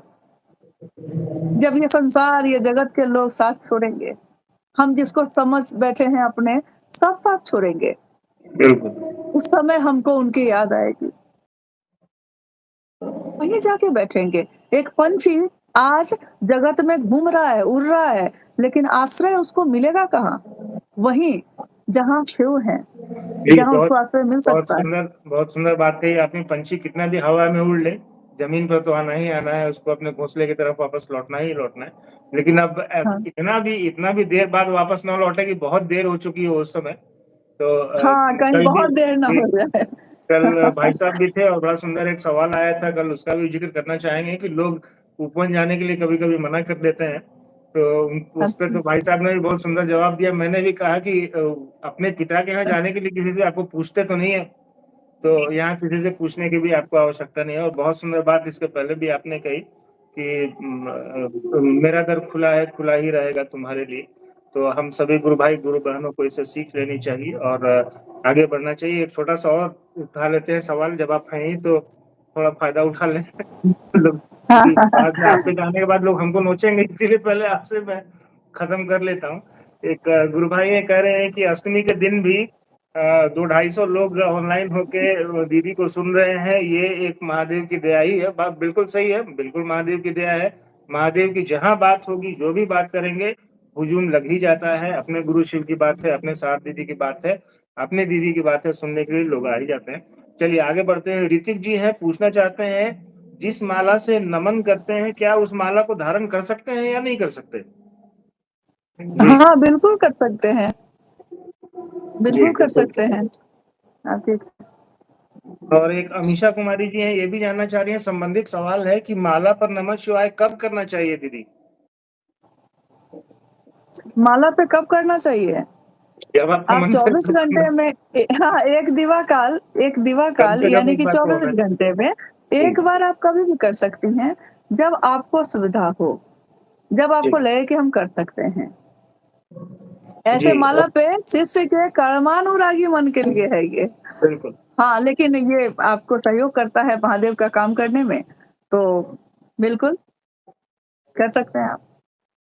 जब ये संसार, ये जगत के लोग साथ छोड़ेंगे। हम जिसको समझ बैठे हैं अपने, सब साथ छोड़ेंगे। बिल्कुल। उस समय हमको उनकी याद आएगी। वहीं जाके बैठेंगे। एक पंछी आज जगत में घूम रहा है, उड़ रहा है, लेकिन आश्रय उसको मिलेगा कहाँ? वहीं जहाँ शिव हैं, जी, जहाँ उसको आश्रय मिल सकता है। बहुत सुंदर बात कही आपने। पंछी कितना भी हवा में उड़ ले, ज़मीन पर तो आना ही आना है, उसको अपने घोंसले की तरफ वापस लौटना ही लौटना है। लेकिन अब हाँ। इतना भी देर बाद वापस ना लौटे कि बहुत देर हो चुकी हो उस समय। तो हाँ, कहीं कल भी बहुत देर ना जी, हो जाए। कल भाई साहब भी थे और बड़ा सुंदर एक सवाल आया था, कल उसका भी ज़िक्र करना चाहेंगे कि लोग उपवन जाने के लिए कभी-कभी मना कर देते हैं। तो उस पे अच्छा। तो भाई साहब ने भी बहुत सुंदर जवाब दिया। मैंने भी कहा कि अपने पिता के यहाँ जाने के लिए किसी से आपको पूछते तो नहीं है? तो यहाँ किसी से पूछने की भी आपको आवश्यकता नहीं है और बहुत सुंदर बात इसके पहले भी आपने कही कि मेरा दर खुला है, खुला ही रहेगा तुम्हारे लिए। तो हम सभी गुरु भाई, गुरु बहनों को इससे सीख लेनी चाहिए और आगे बढ़ना चाहिए। एक छोटा-सा और उठा लेते हैं सवाल, जब आप हैं ही तो थोड़ा फ़ायदा उठा लें। मतलब हाँ, कि हाँ, बाद में आपके हाँ। जाने के बाद लोग हमको नोचेंगे, इसीलिए पहले आपसे मैं खत्म कर लेता हूँ। एक गुरु भाई ये कह रहे हैं कि अष्टमी के दिन भी 200-250 लोग ऑनलाइन होके दीदी को सुन रहे हैं, ये एक महादेव की दया ही है। बात बिल्कुल सही है, बिल्कुल महादेव की दया है। महादेव की जहाँ बात होगी, जो भी बात करेंगे, हुजूम लग ही जाता है। अपने गुरु शिव की बात है, अपने साथ दीदी की बात है, अपनी दीदी की बात है, सुनने के लिए लोग आ ही जाते हैं। चलिए आगे बढ़ते हैं। ऋतिक जी हैं, पूछना चाहते हैं, जिस माला से नमन करते हैं, क्या उस माला को धारण कर सकते हैं या नहीं कर सकते? जी। हाँ, बिल्कुल कर सकते हैं। जी, बिल्कुल कर बिल्कुल। सकते हैं। आप ये और एक अमीषा कुमारी जी हैं, ये भी जानना चाह रही हैं, संबंधित सवाल है कि माला पर नमः शिवाय कब करना चाहिए दीदी? माला पे कब करना चाहिए? जब आपका आप मन करे 24 तब करना। घंटे में हाँ, एक दिवा कम काल से कम यानी एक कि बार तो होना 24 घंटे में जी, एक बार आप कभी भी कर सकती हैं, जब आपको सुविधा हो, जब जी, आपको लगे कि हम कर सकते हैं। जी, ऐसे माला पे शिष्य के कर्मानुरागी मन के लिए है ये। बिल्कुल। हाँ, लेकिन ये आपको सहयोग करता है महादेव का काम करने में, तो बिल्कुल कर सकते हैं आप।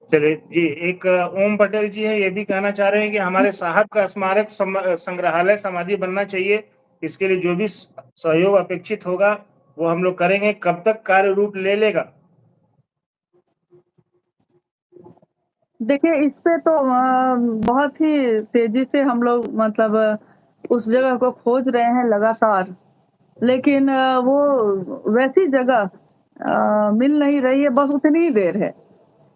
चलिए जी, एक ओम पटेल जी हैं, ये भी कहना चाह रहे हैं कि हमारे साहब का स्मारक संग्रहालय समाधि बनना चाहिए। इसके लिए जो भी सहयोग अपेक्षित होगा, वो हम लोग करेंगे। कब तक कार्य रूप ले लेगा? देखिए, इस पे तो बहुत ही तेज़ी से हम लोग मतलब उस जगह को खोज रहे हैं लगातार, लेकिन वो वैसी जगह मिल नहीं रही है, बस उतनी ही देर है।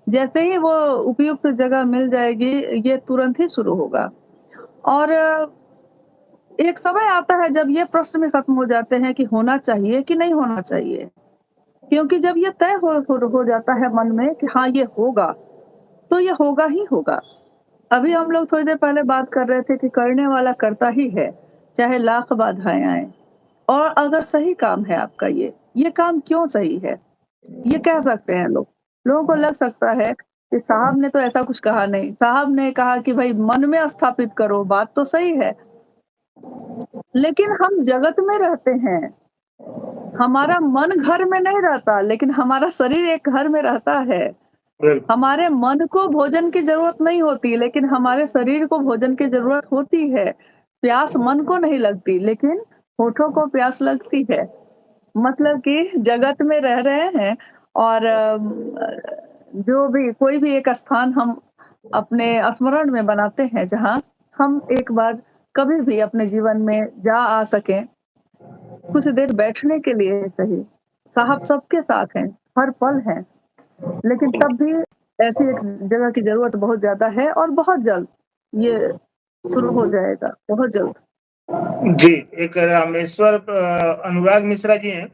जैसे ही वो उपयुक्त जगह मिल जाएगी, ये तुरंत ही शुरू होगा और एक समय आता है जब ये प्रश्न भी खत्म हो जाते हैं कि होना चाहिए कि नहीं होना चाहिए। क्योंकि जब ये तय हो जाता है मन में कि हाँ, ये होगा, तो ये होगा ही होगा। अभी हम लोग थोड़ी देर पहले बात कर रहे थे कि करने वाला करता ही है, चाहे लाख बाधाएँ आएँ। और अगर सही काम है आपका ये काम क्यों सही है? ये कह सकते हैं लोग। लोगों को लग सकता है कि साहब ने तो ऐसा कुछ कहा नहीं, साहब ने कहा कि भई मन में स्थापित करो, बात तो सही है। लेकिन हम जगत में रहते हैं, हमारा मन घर में नहीं रहता, लेकिन हमारा शरीर एक घर में रहता है। बिल्कुल। हमारे मन को भोजन की ज़रूरत नहीं होती, लेकिन हमारे शरीर को भोजन की ज़रूरत होती है। प्यास मन को नहीं लगती, लेकिन होठों को प्यास लगती है। मतलब कि जगत में रह रहे हैं और जो भी कोई भी एक स्थान हम अपने स्मरण में बनाते हैं, जहाँ हम एक बार कभी भी अपने जीवन में जा आ सकें, कुछ देर बैठने के लिए सही। साहब सबके साथ हैं, हर पल हैं। लेकिन तब भी ऐसी एक जगह की ज़रूरत बहुत ज़्यादा है और बहुत जल्द ये शुरू हो जाएगा, बहुत जल्द। जी, एक रामेश्वर अनुराग मिश्रा जी हैं।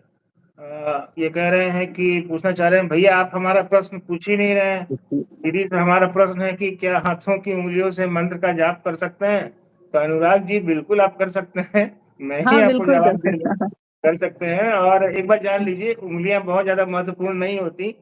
ये कह रहे हैं कि पूछना चाह रहे हैं, भैया आप हमारा प्रश्न पूछ ही नहीं रहे हैं। दीदी से हमारा प्रश्न है कि क्या हाथों की उँगलियों से मंत्र का जाप कर सकते हैं? तो अनुराग जी बिल्कुल आप कर सकते हैं। मैं ही हाँ, आपको बिल्कुल कर जवाब दे दूँ, सकता है। कर सकते हैं और एक बात जान लीजिए, उँगलियाँ बहुत ज़्यादा महत्वपूर्ण नहीं होती।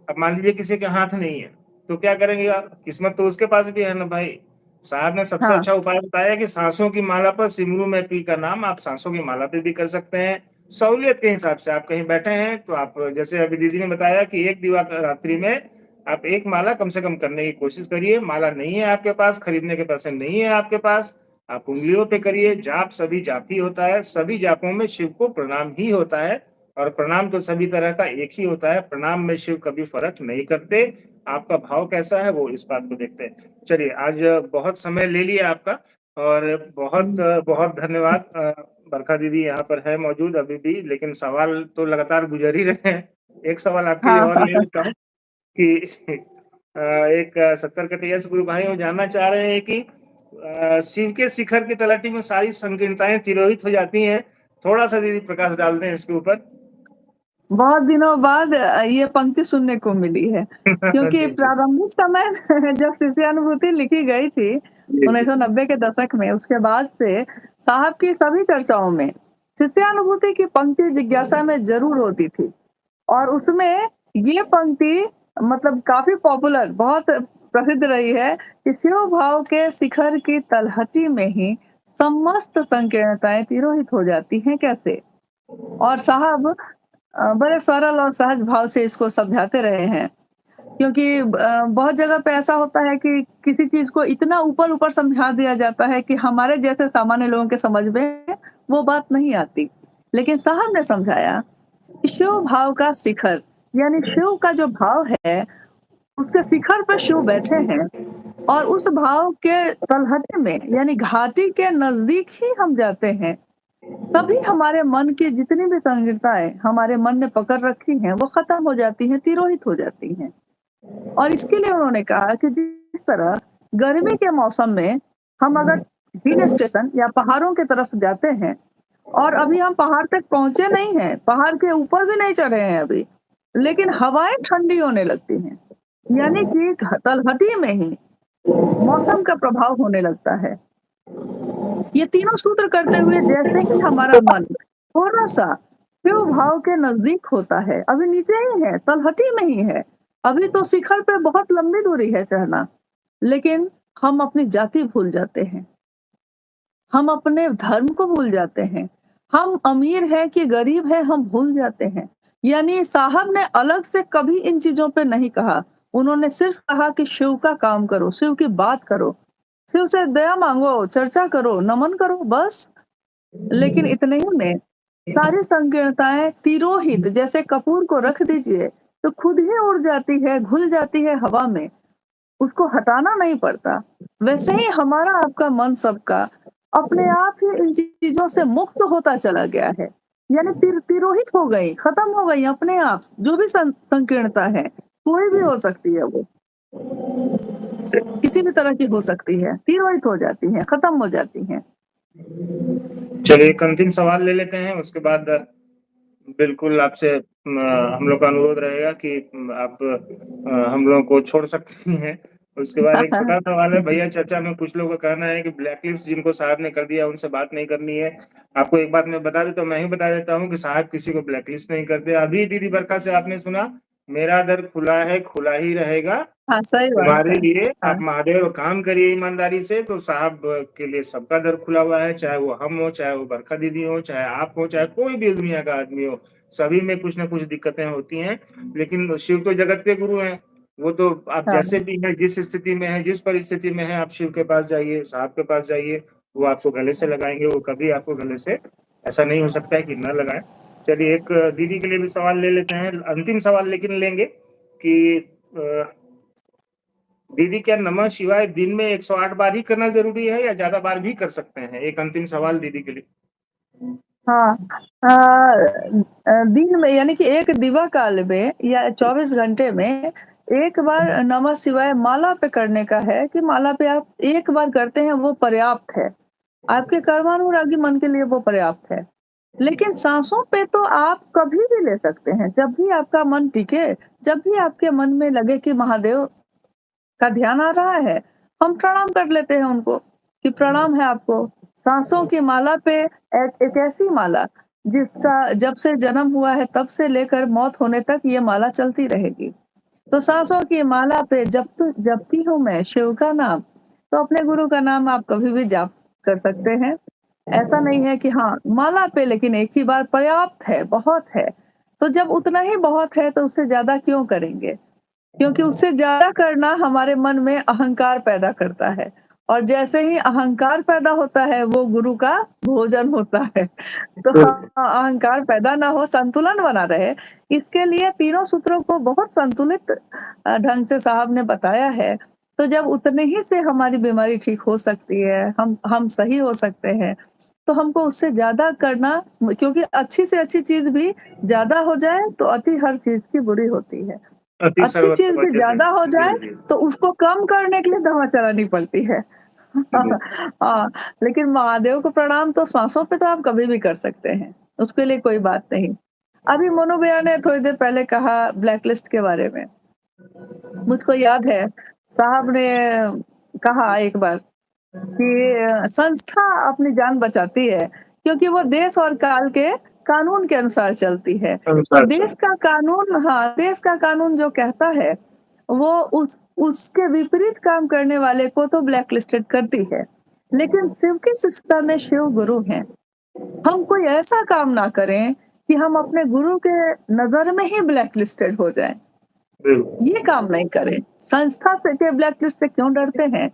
अब मान लीजिए किसी के हाथ नहीं है, तो क्या करेंगे आप? किस्मत तो उसके पास भी है ना भाई। साहब ने सबसे हाँ, अच्छा उपाय बताया कि साँसों की माला पर सिमरू में पी का नाम, आप साँसों की माला पे भी कर सकते हैं। सहूलियत के हिसाब से आप कहीं बैठे हैं, तो आप जैसे अभी दीदी ने बताया कि एक दिवा रात्रि में आप 1 माला कम से कम करने की कोशिश करिए। माला नहीं है आपके पास, खरीदने के पैसे नहीं है आपके पास, आप उँगलियों पे करिए। जाप सभी जाप ही होता है, सभी जापों में शिव को प्रणाम ही होता है। और प्रणाम तो सभी तरह का एक ही होता है, प्रणाम में शिव कभी फ़र्क नहीं करते। आपका भाव कैसा है वो इस बात को देखते हैं। चलिए आज बहुत समय ले लिया आपका और बहुत धन्यवाद बरखा दीदी यहाँ पर है मौजूद अभी भी, लेकिन सवाल तो लगातार गुज़र ही रहे हैं। एक सवाल आपके लिए हाँ, और ले लेता हूँ कि एक 70 कटैया से गुरु भाई वो जानना चाह रहे हैं कि शिव के शिखर की तलहटी में सारी संकीर्णताएँ तिरोहित हो जाती हैं। थोड़ा-सा दीदी प्रकाश डाल दें इसके ऊपर। बहुत दिनों बाद ये पंक्ति सुनने को मिली है, क्योंकि जी, जी। प्रारंभिक समय में जब शिष्यानुभूति लिखी गई थी, जी, जी। 1990 के दशक में, उसके बाद से साहब की सभी चर्चाओं में शिष्यानुभूति की पंक्ति जिज्ञासा में ज़रूर होती थी और उसमें ये पंक्ति मतलब काफ़ी पॉपुलर बहुत प्रसिद्ध रही है कि शिव भाव के शिखर की तलहटी में ही समस्त संकीर्णताएँ तिरोहित हो जाती हैं कैसे? और साहब बड़े सरल और सहज भाव से इसको समझाते रहे हैं। क्योंकि बहुत जगह पे ऐसा होता है कि किसी चीज़ को इतना ऊपर-ऊपर समझा दिया जाता है कि हमारे जैसे सामान्य लोगों के समझ में वो बात नहीं आती। लेकिन साहब ने समझाया कि शिव भाव का शिखर यानी शिव का जो भाव है, उसके शिखर पे शिव बैठे हैं और उस भाव के तलहटे में यानी घाटी के नज़दीक ही हम जाते हैं। तभी हमारे मन की जितनी भी संगीताएँ हमारे मन ने पकड़ रखी हैं, वो खत्म हो जाती हैं, तिरोहित हो जाती हैं। और इसके लिए उन्होंने कहा कि जिस तरह गर्मी के मौसम में हम अगर हिल स्टेशन या पहाड़ों की तरफ जाते हैं और अभी हम पहाड़ तक पहुँचे नहीं हैं, पहाड़ के ऊपर भी नहीं चढ़े हैं अभी, लेकिन हवाएँ ठंडी होने लगती हैं। यानी कि तलहटी में ही मौसम का प्रभाव होने लगता है। ये तीनों सूत्र करते हुए जैसे ही हमारा मन थोड़ा-सा शिव भाव के नज़दीक होता है, अभी नीचे ही है, तलहटी में ही है, अभी तो शिखर पे बहुत लंबी दूरी है चढ़ना, लेकिन हम अपनी जाति भूल जाते हैं, हम अपने धर्म को भूल जाते हैं, हम अमीर हैं कि गरीब हैं, हम भूल जाते हैं। यानी साहब ने अलग से कभी इन चीज़ों पे नहीं कहा, उन्होंने सिर्फ कहा कि शिव का काम करो, शिव की बात करो, शिव से दया माँगो, चर्चा करो, नमन करो बस। लेकिन इतने ही में सारी संकीर्णताएँ तिरोहित जैसे कपूर को रख दीजिए, तो खुद ही उड़ जाती है, घुल जाती है हवा में, उसको हटाना नहीं पड़ता। वैसे ही हमारा आपका मन सबका अपने आप ही इन चीज़ों से मुक्त होता चला गया है। यानी तिरोहित हो गई, खत्म हो गई अपने आप, जो भी संकीर्णता है, कोई भी हो सकती है वो, किसी भी तरह की हो सकती है, तिरोहित हो जाती हैं, खत्म हो जाती हैं। चलिए एक अंतिम सवाल ले लेते हैं, उसके बाद बिल्कुल आपसे हम लोग का अनुरोध रहेगा कि आप हम लोगों को छोड़ सकती हैं। उसके बाद एक छोटा सवाल है, भैया चर्चा में कुछ लोगों का कहना है कि ब्लैकलिस्ट जिनको साहब ने कर दिया, उनसे बात नहीं करनी है। आपको एक बात मैं बता देता हूँ, मैं ही बता देता हूँ कि साहब किसी को ब्लैकलिस्ट नहीं करते। अभी दीदी बरखा से आपने सुना, मेरा दर खुला है, खुला ही रहेगा। हाँ, सही बात तुम्हारे है। लिए आप हाँ, महादेव काम करिए ईमानदारी से, तो साहब के लिए सबका दर खुला हुआ है, चाहे वो हम हो, चाहे वो बरखा दीदी हो, चाहे आप हो, चाहे कोई भी दुनिया का आदमी हो। सभी में कुछ न कुछ दिक्कतें होती हैं, लेकिन शिव तो जगत के गुरु हैं। वो तो आप हाँ, जैसे भी हैं, जिस स्थिति में हैं, जिस परिस्थिति में हैं, आप शिव के पास जाइए, साहब के पास जाइए, वो आपको गले से लगाएँगे, वो कभी आपको गले से ऐसा नहीं हो सकता है कि ना लगाएँ। चलिए एक दीदी के लिए भी सवाल ले लेते हैं, अंतिम सवाल लेकिन लेंगे कि दीदी क्या नमः शिवाय दिन में 108 बार ही करना ज़रूरी है या ज़्यादा बार भी कर सकते हैं? एक अंतिम सवाल दीदी के लिए। हाँ। दिन में यानी कि एक दिवा काल में या 24 घंटे में एक बार नमः शिवाय माला पे करने का है कि माला पे आप एक बार करते हैं वो पर्याप्त है। आपके कर्मानुरागी मन के लिए वो पर्याप्त है। लेकिन साँसों पे तो आप कभी भी ले सकते हैं, जब भी आपका मन टिके, जब भी आपके मन में लगे कि महादेव का ध्यान आ रहा है, हम प्रणाम कर लेते हैं उनको कि प्रणाम है आपको। साँसों की माला पे एक ऐसी माला जिसका जब से जन्म हुआ है तब से लेकर मौत होने तक ये माला चलती रहेगी। तो साँसों की माला पे जपती हूँ मैं शिव का नाम, तो अपने गुरु का नाम आप कभी भी जाप कर सकते हैं। ऐसा नहीं है कि हाँ, माला पे लेकिन एक ही बार पर्याप्त है, बहुत है। तो जब उतना ही बहुत है तो उससे ज़्यादा क्यों करेंगे? क्योंकि उससे ज़्यादा करना हमारे मन में अहंकार पैदा करता है और जैसे ही अहंकार पैदा होता है, वो गुरु का भोजन होता है। तो बिल्कुल। अहंकार पैदा ना हो, संतुलन बना रहे, इसके लिए तीनों सूत्रों को बहुत संतुलित ढंग से साहब ने बताया है। तो जब उतने ही से हमारी बीमारी ठीक हो सकती है, हम सही हो सकते हैं, तो हमको उससे ज़्यादा करना, क्योंकि अच्छी से अच्छी चीज़ भी ज़्यादा हो जाए, तो अति हर चीज़ की बुरी होती है। अति अच्छी चीज़ भी सर्वत्र ज़्यादा हो जी, जाए, जी। तो उसको कम करने के लिए दवा चलानी पड़ती है। जी, हाँ, लेकिन महादेव को प्रणाम तो श्वासों पे तो आप कभी भी कर सकते हैं, उसके लिए कोई बात नहीं। अभी मोनू भैया ने थोड़ी देर पहले कहा ब्लैक लिस्ट के बारे में। मुझको याद है, साहब ने कहा एक बार कि संस्था अपनी जान बचाती है, क्योंकि वो देश और काल के कानून के अनुसार चलती है। तो अनुसार देश चलते का कानून, हाँ, देश का कानून जो कहता है, वो उसके विपरीत काम करने वाले को तो ब्लैक लिस्टेड करती है। लेकिन शिव की शिष्टता में शिव गुरु हैं। हम कोई ऐसा काम ना करें कि हम अपने गुरु के नज़र में ही ब्लैक लिस्टेड हो जाएँ। बिल्कुल। ये काम नहीं करें। संस्था से के ब्लैक लिस्ट से क्यों डरते हैं?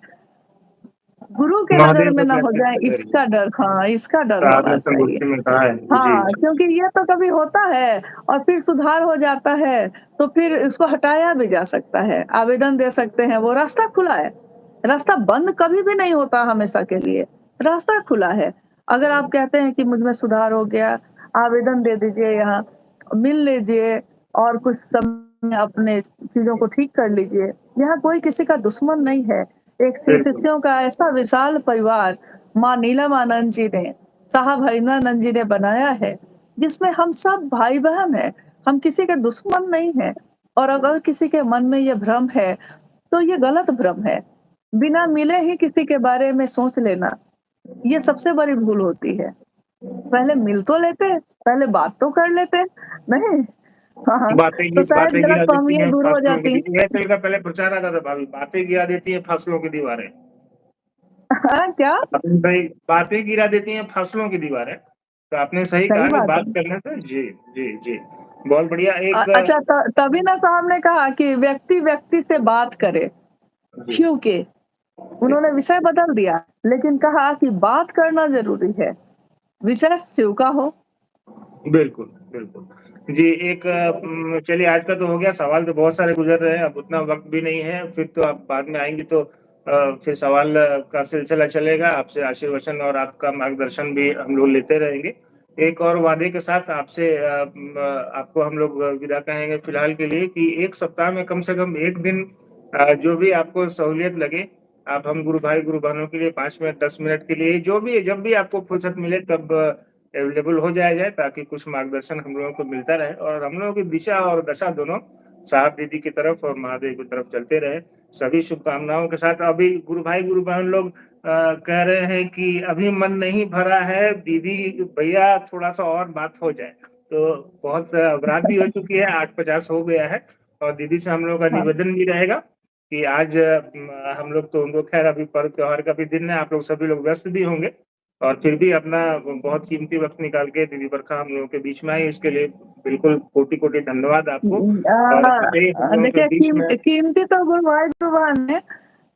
गुरु के नज़र महादेव में को ना हो ब्लैकलिस्ट जाए, से डरिए। इसका डर, हाँ, इसका डर तो होना आपने चाहिए। संगोष्ठी में कहा है। जी, हाँ, क्योंकि ये तो कभी होता है और फिर सुधार हो जाता है, तो फिर इसको हटाया भी जा सकता है, आवेदन दे सकते हैं, वो रास्ता खुला है। रास्ता बंद कभी भी नहीं होता हमेशा के लिए, रास्ता खुला है। अगर आप कहते हैं कि मुझ में सुधार हो गया, आवेदन दे दीजिए यहाँ, मिल लीजिए और कुछ समय अपने चीज़ों को ठीक कर लीजिए। यहाँ कोई किसी का दुश्मन नहीं है। एक शिव बिल्कुल। शिष्यों का ऐसा विशाल परिवार माँ नीलमानंद जी ने, साहब हरिनानंद जी ने बनाया है, जिसमें हम सब भाई-बहन हैं, हम किसी के दुश्मन नहीं हैं। और अगर किसी के मन में ये भ्रम है, तो ये गलत भ्रम है। बिना मिले ही किसी के बारे में सोच लेना, ये सबसे बड़ी भूल होती है। पहले मिल तो लेते, पहले बात तो कर लेते, नहीं? हाँ, हाँ, तो शायद बातें गिरा देती गलतफ़हमियाँ हैं दूर हो फसलों की जाती। एयरटेल का पहले प्रचार आता था भाभी, बातें गिरा देती हैं फसलों की दीवारें। हाँ, क्या? आपने सही बातें गिरा देती हैं फसलों की दीवारें। तो आपने सही सही कहा कि बात है। बात करने से जी, जी, जी। बहुत बढ़िया एक अच्छा, तभी ना साहब ने कहा कि व्यक्ति-व्यक्ति से बात करे, जी, क्यों के? जी। उन्होंने विषय बदल दिया, लेकिन कहा कि बात करना ज़रूरी है, विषय शिव का हो। बिल्कुल, बिल्कुल। जी, एक चलिए आज का तो हो गया, सवाल तो बहुत सारे गुज़र रहे हैं, अब उतना वक़्त भी नहीं है, फिर तो आप बाद में आएँगी तो फिर सवाल का सिलसिला चलेगा, आपसे आशीर्वचन और आपका मार्गदर्शन भी हम लोग लेते रहेंगे। एक और वादे के साथ आपसे आपको हम लोग विदा कहेंगे फिलहाल के लिए कि 1 सप्ताह में कम से कम 1 दिन जो भी आपको सहूलियत लगे, आप हम गुरु भाई, गुरु बहनों के लिए 5 मिनट, 10 मिनट के लिए जो भी जब भी आपको फुर्सत मिले तब अवेलेबल हो जाया जाए ताकि कुछ मार्गदर्शन हम लोगों को मिलता रहे और हम लोगों की दिशा और दशा दोनों साहब दीदी की तरफ और महादेव की तरफ चलते रहे। सभी शुभकामनाओं के साथ अभी गुरु भाई, गुरु बहन लोग कह रहे हैं कि अभी मन नहीं भरा है, दीदी भैया थोड़ा-सा और बात हो जाए। तो बहुत रात भी हो चुकी है, 8:50 हो गया है और दीदी से हम लोगों का हाँ, निवेदन भी रहेगा कि आज हम लोग तो उनको ख़ैर अभी पर्व त्योहार का भी दिन है, आप लोग सभी लोग व्यस्त भी होंगे। और फिर भी अपना बहुत कीमती वक़्त निकाल के दीदी बरखा हम लोगों के बीच में आई, इसके लिए बिल्कुल कोटि-कोटि धन्यवाद आपको और ऐसे ही हम लोगों के देखिए बीच में कीमती तो गुरु भाई गुरु बहन है,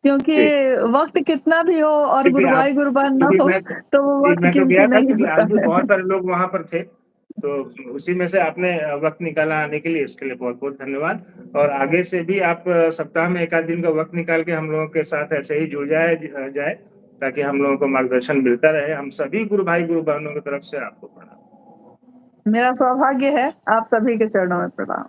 क्योंकि जी, वक़्त कितना भी हो और क्योंकि गुरु आप भाई गुरु बहन ना क्योंकि हो, मैं तो वो जी, वक़्त मैं तो कीमती गया था नहीं क्योंकि होता आज भी है। बहुत सारे लोग वहाँ पर थे, तो उसी में से आपने वक़्त निकाला आने के लिए, इसके लिए बहुत-बहुत धन्यवाद और आगे से भी आप सप्ताह में 1 आध दिन का वक़्त निकाल के हम लोगों के साथ ऐसे ही जुड़ जाए, ताकि हम लोगों को मार्गदर्शन मिलता रहे। हम सभी गुरु भाई, गुरु बहनों की तरफ से आपको प्रणाम। मेरा सौभाग्य है, आप सभी के चरणों में प्रणाम।